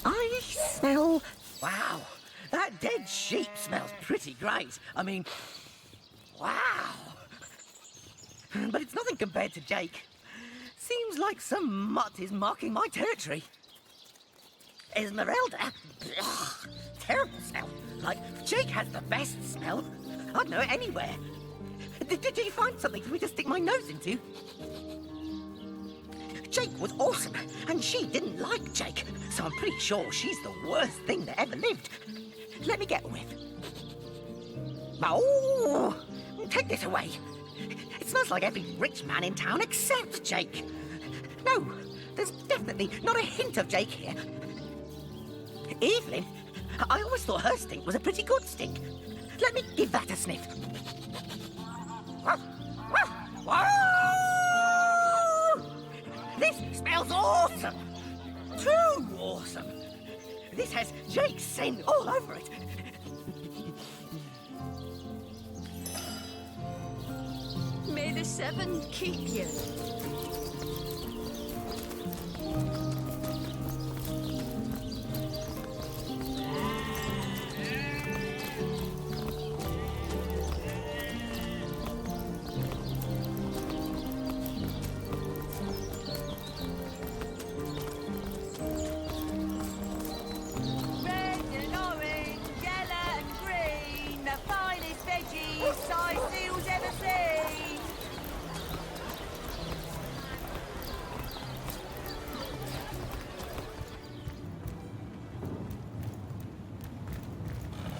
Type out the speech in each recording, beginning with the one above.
I smell... Wow, that dead sheep smells pretty great. I mean, wow. But it's nothing compared to Jake. Seems like some mutt is marking my territory. Esmeralda? Ugh, terrible smell. Like, Jake has the best smell. I'd know it anywhere. Did you find something for me to stick my nose into? Jake was awesome, and she didn't like Jake, so I'm pretty sure she's the worst thing that ever lived. Let me get a whiff. Oh, take this away. It smells like every rich man in town except Jake. No, there's definitely not a hint of Jake here. Evelyn, I always thought her stink was a pretty good stink. Let me give that a sniff. This smells awesome! Too awesome! This has Jake's scent all over it. May the seven keep you.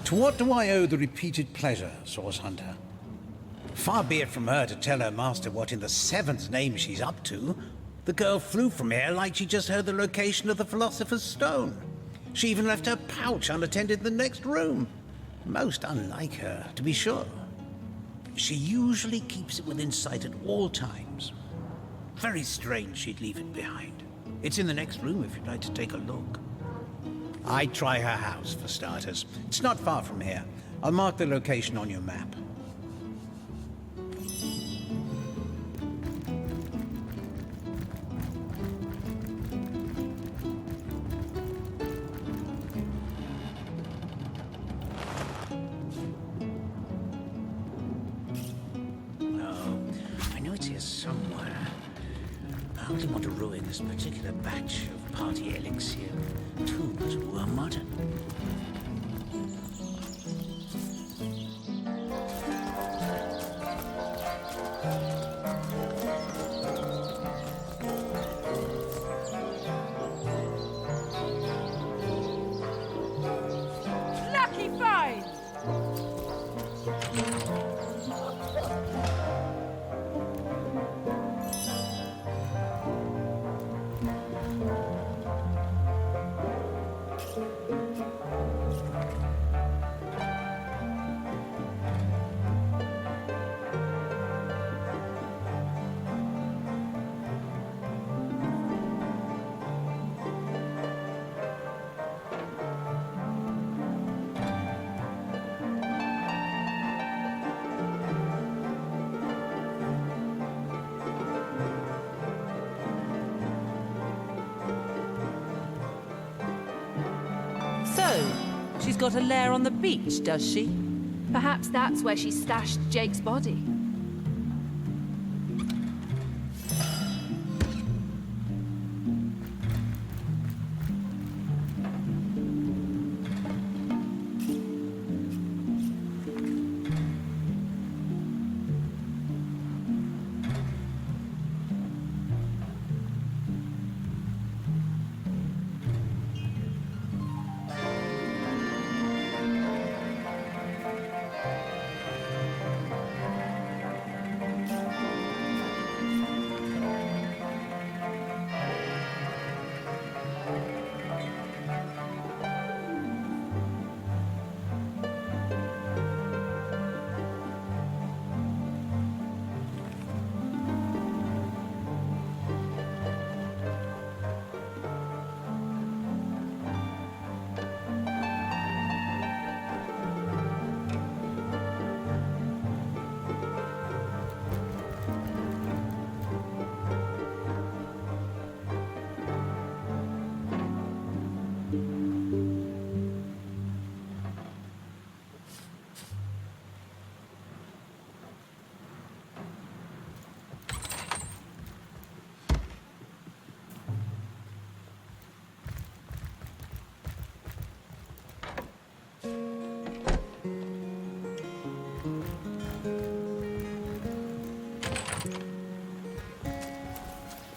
To what do I owe the repeated pleasure, Source Hunter? Far be it from her to tell her master what in the seventh name she's up to. The girl flew from here like she just heard the location of the Philosopher's Stone. She even left her pouch unattended in the next room. Most unlike her, to be sure. She usually keeps it within sight at all times. Very strange she'd leave it behind. It's in the next room if you'd like to take a look. I'd try her house, for starters. It's not far from here. I'll mark the location on your map. Oh, I know it's here somewhere. I only want to ruin this particular batch of party elixir. Tubes were modern. Lucky find! So, she's got a lair on the beach, does she? Perhaps that's where she stashed Jake's body.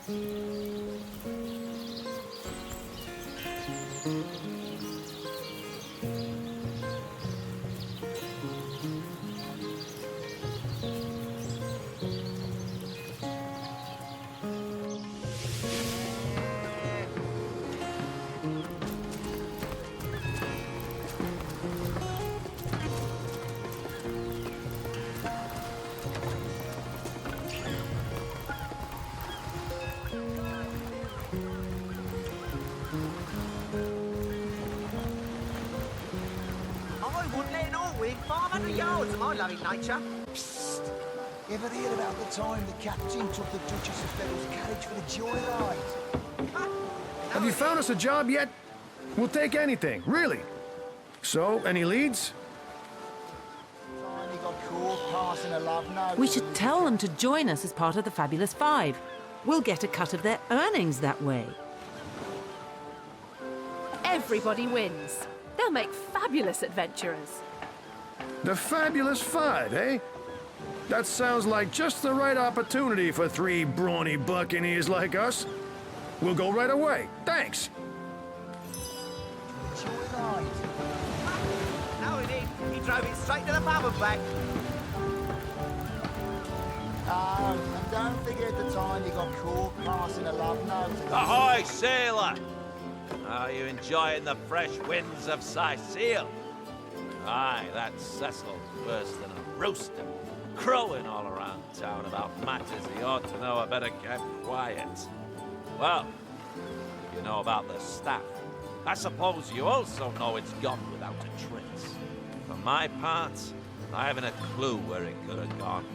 I wouldn't let it all within 500 yards of my loving nature. Ever hear about the time the captain took the Duchess of Fellow's carriage for the joyride? Have you found us a job yet? We'll take anything, really. So, any leads? Finally got caught passing a love note. We should tell them to join us as part of the Fabulous Five. We'll get a cut of their earnings that way. Everybody wins. They'll make fabulous adventurers. The Fabulous Five, eh? That sounds like just the right opportunity for three brawny buccaneers like us. We'll go right away. Thanks. Joyride. No, he did. He drove it straight to the pub and back. Oh, and don't forget the time you got caught passing a love note. Ahoy, sailor! Are you enjoying the fresh winds of Sicily? Aye, that Cecil's worse than a rooster, crowing all around town about matters he ought to know are better kept quiet. Well, you know about the staff. I suppose you also know it's gone without a trace. For my part, I haven't a clue where it could have gone.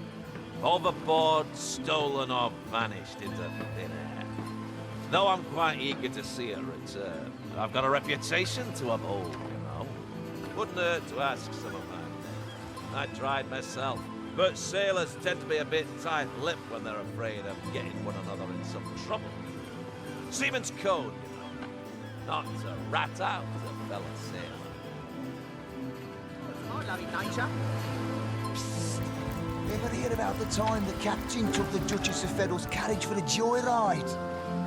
Overboard, stolen, or vanished into thin air. Though I'm quite eager to see her return. I've got a reputation to uphold, you know. Wouldn't hurt to ask some of mine. I tried myself, but sailors tend to be a bit tight-lipped when they're afraid of getting one another in some trouble. Seaman's code, you know. Not to rat out a fellow sailor. My loving nature. Ever hear about the time the captain took the Duchess of Fellow's carriage for the joyride?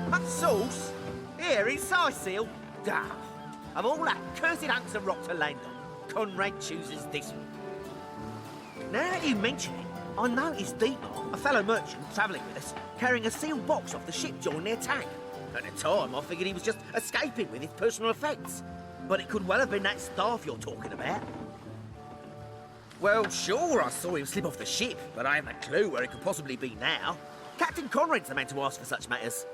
That sauce? Here in Sicily? Ah, of all that cursed hunks of rock to land on, Conrad chooses this one. Now that you mention it, I noticed Dietmar, a fellow merchant travelling with us, carrying a sealed box off the ship during their tank. At the time, I figured he was just escaping with his personal effects. But it could well have been that staff you're talking about. Well, sure, I saw him slip off the ship, but I haven't a clue where it could possibly be now. Captain Conrad's the man to ask for such matters.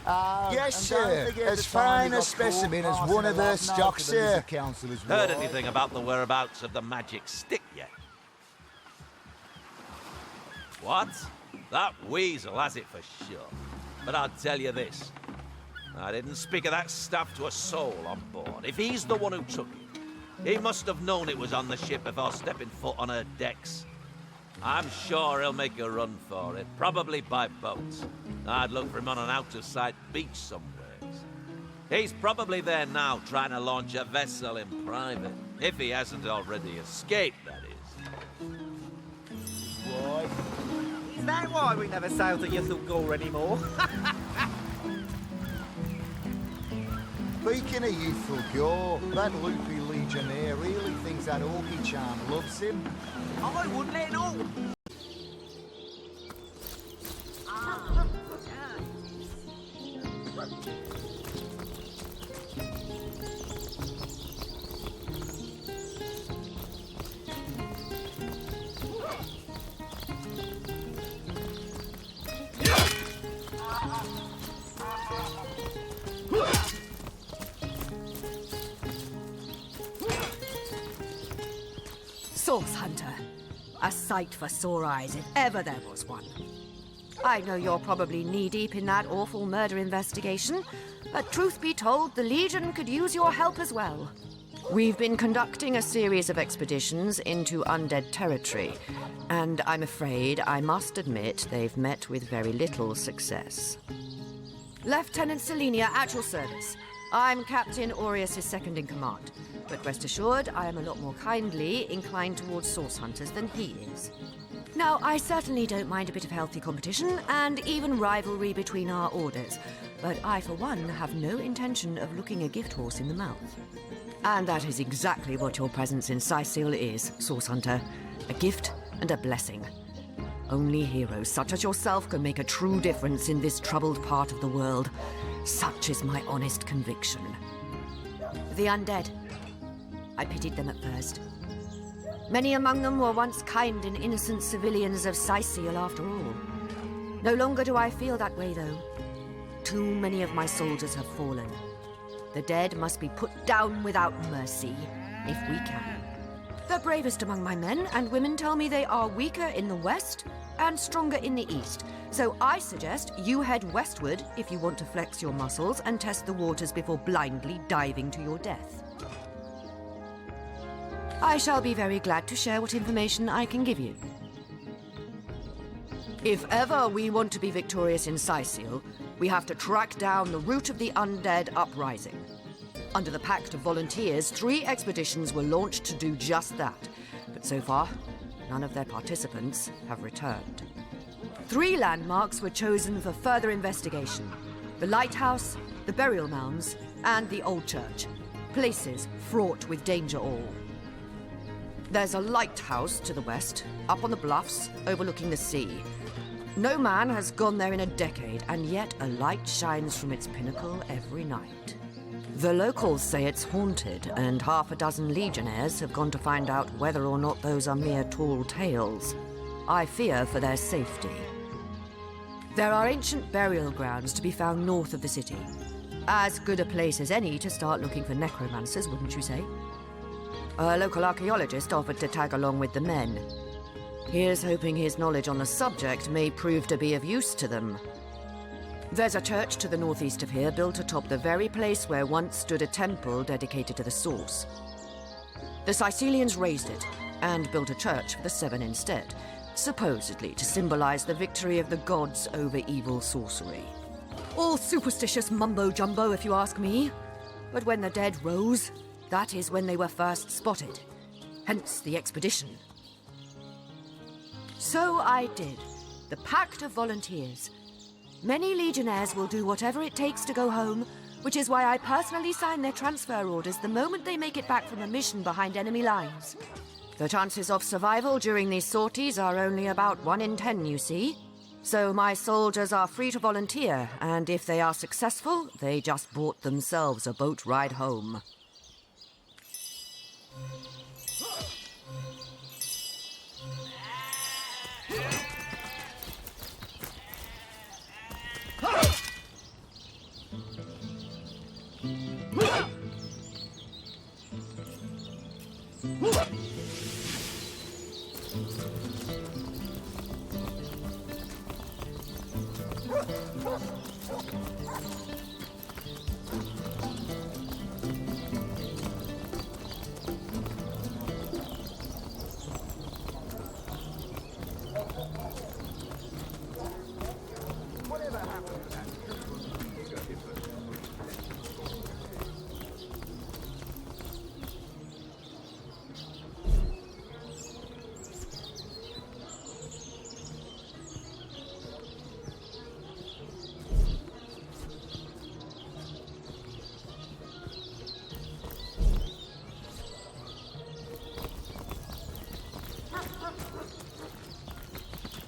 Yes, sir. As fine a specimen as one of her stock, sir. Heard anything about the whereabouts of the magic stick yet? What? That weasel has it for sure. But I'll tell you this. I didn't speak of that stuff to a soul on board. If he's the one who took it, he must have known it was on the ship before stepping foot on her decks. I'm sure he'll make a run for it, probably by boat. I'd look for him on an out-of-sight beach somewheres. He's probably there now, trying to launch a vessel in private. If he hasn't already escaped, that is. Why? Is that why we never sail to Yuthel Gore anymore? Speaking of youthful gore, that loopy legionnaire really thinks that orky charm loves him. I wouldn't let it all. Source Hunter. A sight for sore eyes if ever there was one. I know you're probably knee-deep in that awful murder investigation, but truth be told, the Legion could use your help as well. We've been conducting a series of expeditions into undead territory, and I'm afraid I must admit they've met with very little success. Lieutenant Selenia, at your service. I'm Captain Aureus' second in command, but rest assured I am a lot more kindly inclined towards source hunters than he is. Now, I certainly don't mind a bit of healthy competition and even rivalry between our orders, but I, for one, have no intention of looking a gift horse in the mouth. And that is exactly what your presence in Sicil is, Source Hunter. A gift and a blessing. Only heroes such as yourself can make a true difference in this troubled part of the world. Such is my honest conviction. The undead. I pitied them at first. Many among them were once kind and innocent civilians of Sicil, after all. No longer do I feel that way, though. Too many of my soldiers have fallen. The dead must be put down without mercy, if we can. The bravest among my men and women tell me they are weaker in the west and stronger in the east. So I suggest you head westward if you want to flex your muscles and test the waters before blindly diving to your death. I shall be very glad to share what information I can give you. If ever we want to be victorious in Sicil, we have to track down the root of the undead uprising. Under the Pact of Volunteers, 3 expeditions were launched to do just that. But so far, none of their participants have returned. 3 landmarks were chosen for further investigation. The lighthouse, the burial mounds, and the old church. Places fraught with danger all. There's a lighthouse to the west, up on the bluffs, overlooking the sea. No man has gone there in a decade, and yet a light shines from its pinnacle every night. The locals say it's haunted, and half a dozen legionnaires have gone to find out whether or not those are mere tall tales. I fear for their safety. There are ancient burial grounds to be found north of the city. As good a place as any to start looking for necromancers, wouldn't you say? A local archaeologist offered to tag along with the men. Here's hoping his knowledge on the subject may prove to be of use to them. There's a church to the northeast of here, built atop the very place where once stood a temple dedicated to the Source. The Sicilians razed it, and built a church for the 7 instead, supposedly to symbolize the victory of the gods over evil sorcery. All superstitious mumbo-jumbo, if you ask me. But when the dead rose, that is when they were first spotted. Hence the expedition. So I did. The Pact of Volunteers. Many legionnaires will do whatever it takes to go home, which is why I personally sign their transfer orders the moment they make it back from a mission behind enemy lines. The chances of survival during these sorties are only about 1 in 10, you see. So my soldiers are free to volunteer, and if they are successful, they just bought themselves a boat ride home.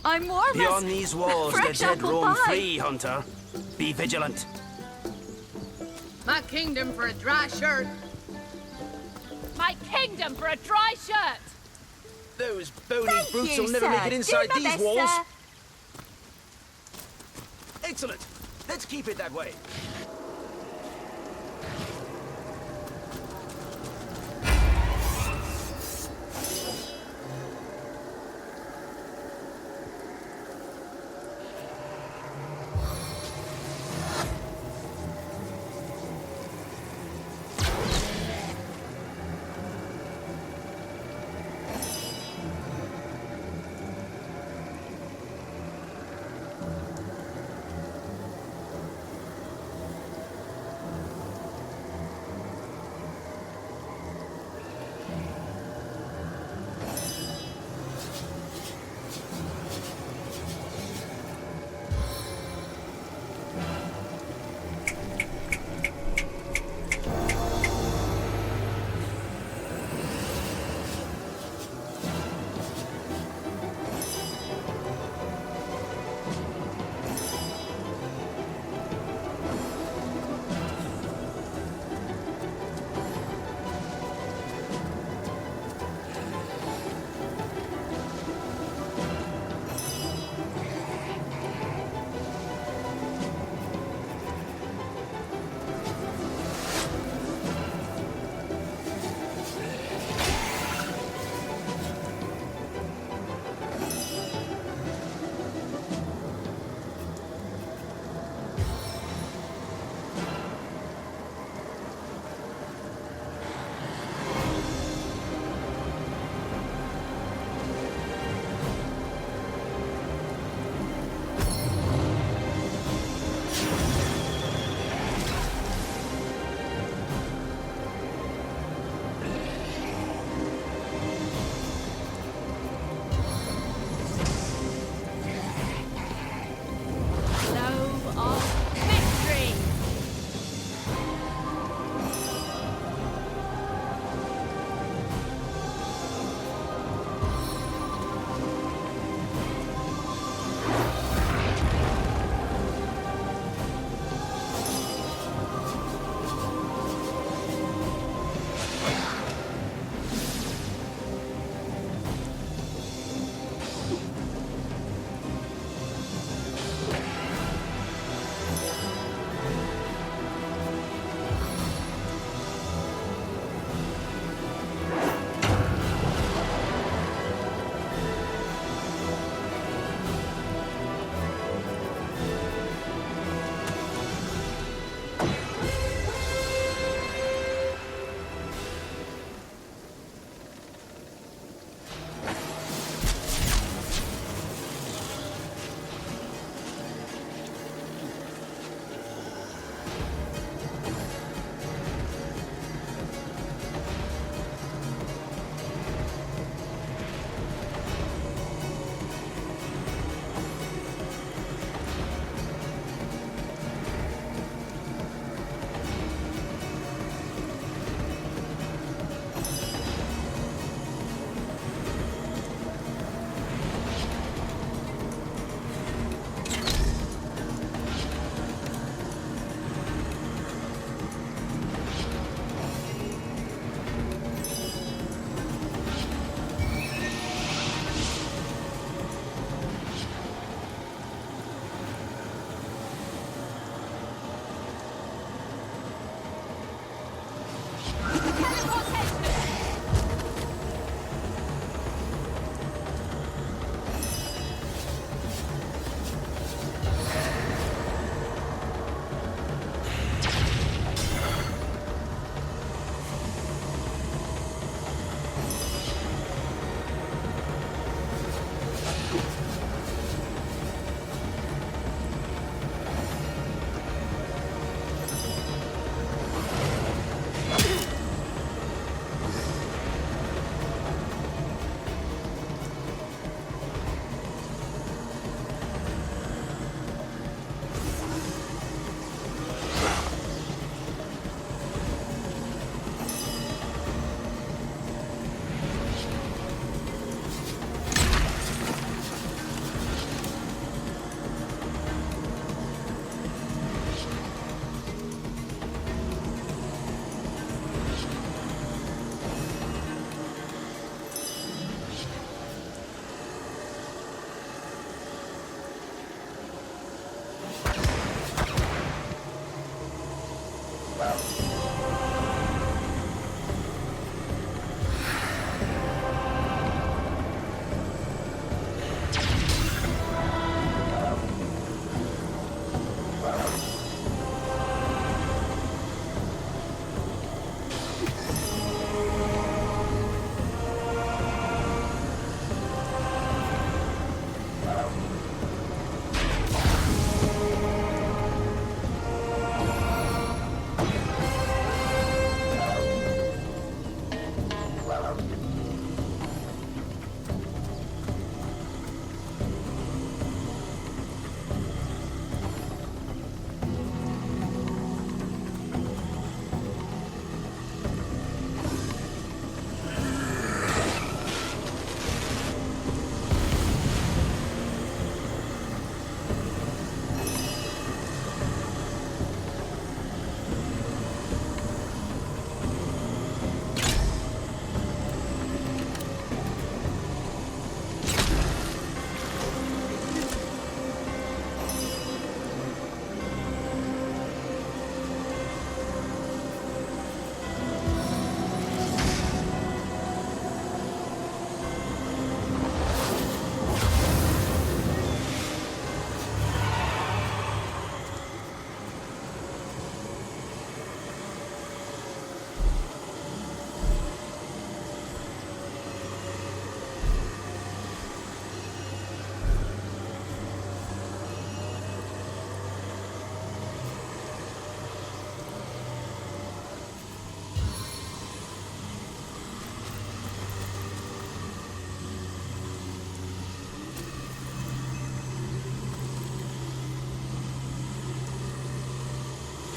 I'm warm. Beyond these walls, the fresh dead apple roam pie. free, Hunter. Be vigilant. My kingdom for a dry shirt. My kingdom for a dry shirt. Those bony brutes will never make it inside these walls. Excellent. Let's keep it that way.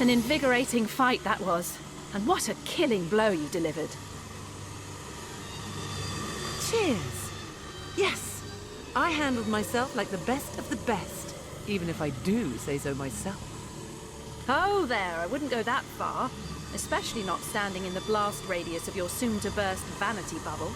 An invigorating fight that was. And what a killing blow you delivered. Cheers. Yes, I handled myself like the best of the best, even if I do say so myself. Oh, there, I wouldn't go that far. Especially not standing in the blast radius of your soon-to-burst vanity bubble.